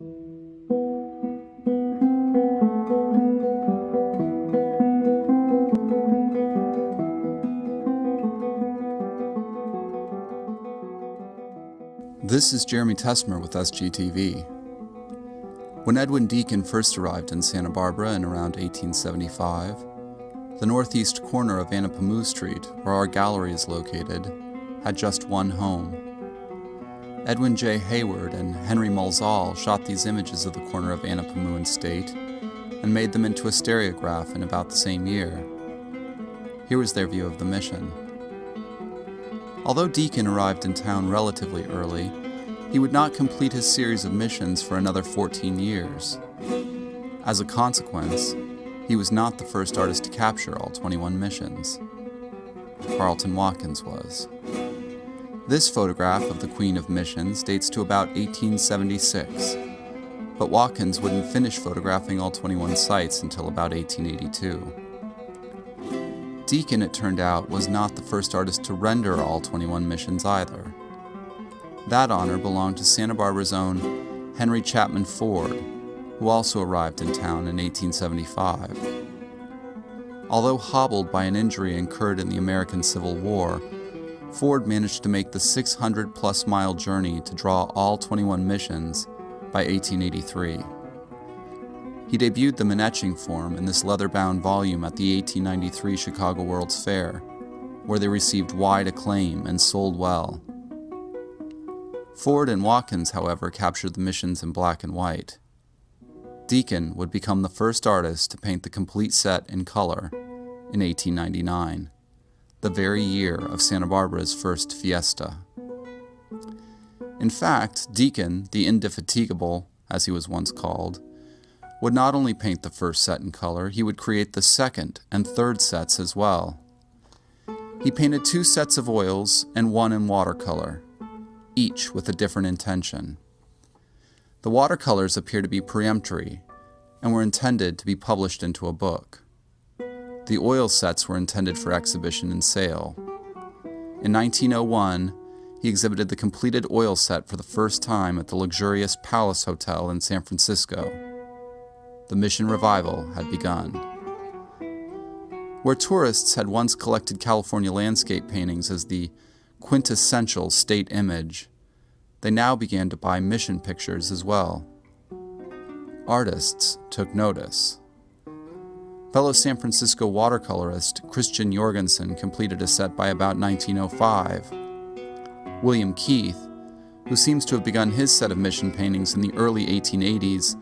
This is Jeremy Tessmer with SGTV. When Edwin Deakin first arrived in Santa Barbara in around 1875, the northeast corner of Anapamu Street, where our gallery is located, had just one home. Edwin J. Hayward and Henry Mulzall shot these images of the corner of Anapamu and State and made them into a stereograph in about the same year. Here was their view of the mission. Although Deakin arrived in town relatively early, he would not complete his series of missions for another 14 years. As a consequence, he was not the first artist to capture all 21 missions. Carlton Watkins was. This photograph of the Queen of Missions dates to about 1876, but Watkins wouldn't finish photographing all 21 sites until about 1882. Deakin, it turned out, was not the first artist to render all 21 missions either. That honor belonged to Santa Barbara's own Henry Chapman Ford, who also arrived in town in 1875. Although hobbled by an injury incurred in the American Civil War, Ford managed to make the 600-plus mile journey to draw all 21 missions by 1883. He debuted them in etching form in this leather-bound volume at the 1893 Chicago World's Fair, where they received wide acclaim and sold well. Ford and Watkins, however, captured the missions in black and white. Deakin would become the first artist to paint the complete set in color in 1899, the very year of Santa Barbara's first fiesta. In fact, Deakin, the Indefatigable, as he was once called, would not only paint the first set in color, he would create the second and third sets as well. He painted 2 sets of oils and 1 in watercolor, each with a different intention. The watercolors appear to be peremptory and were intended to be published into a book. The oil sets were intended for exhibition and sale. In 1901, he exhibited the completed oil set for the first time at the luxurious Palace Hotel in San Francisco. The mission revival had begun. Where tourists had once collected California landscape paintings as the quintessential state image, they now began to buy mission pictures as well. Artists took notice. Fellow San Francisco watercolorist Christian Jorgensen completed a set by about 1905. William Keith, who seems to have begun his set of mission paintings in the early 1880s,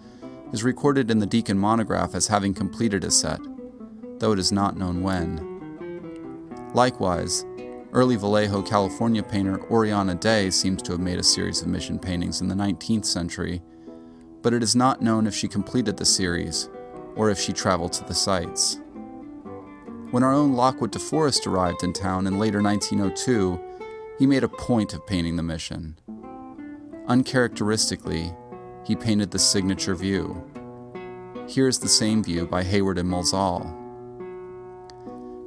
is recorded in the Deakin monograph as having completed a set, though it is not known when. Likewise, early Vallejo, California painter Oriana Day seems to have made a series of mission paintings in the 19th century, but it is not known if she completed the series or if she traveled to the sites. When our own Lockwood DeForest arrived in town in later 1902, he made a point of painting the mission. Uncharacteristically, he painted the signature view. Here is the same view by Hayward and Mulzall.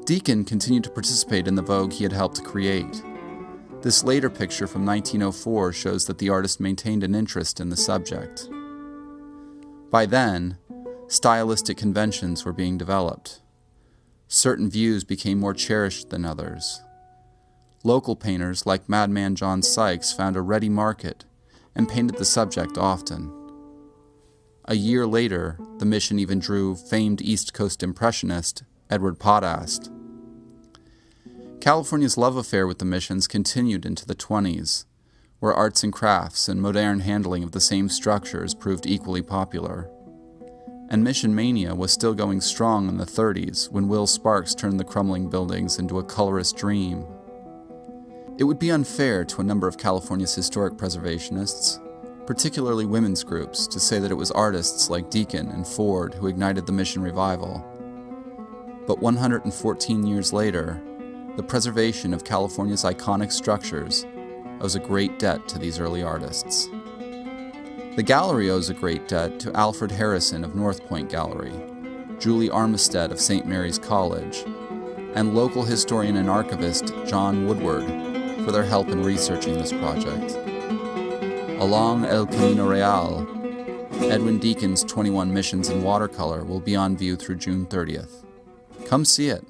Deakin continued to participate in the vogue he had helped create. This later picture from 1904 shows that the artist maintained an interest in the subject. By then, stylistic conventions were being developed. Certain views became more cherished than others. Local painters like Madman John Sykes found a ready market and painted the subject often. A year later, the mission even drew famed East Coast impressionist Edward Podast. California's love affair with the missions continued into the 20s, where arts and crafts and modern handling of the same structures proved equally popular. And mission mania was still going strong in the 30s when Will Sparks turned the crumbling buildings into a colorist dream. It would be unfair to a number of California's historic preservationists, particularly women's groups, to say that it was artists like Deakin and Ford who ignited the mission revival. But 114 years later, the preservation of California's iconic structures owes a great debt to these early artists. The gallery owes a great debt to Alfred Harrison of North Point Gallery, Julie Armistead of St. Mary's College, and local historian and archivist John Woodward for their help in researching this project. Along El Camino Real, Edwin Deakin's 21 missions in watercolor will be on view through June 30th. Come see it.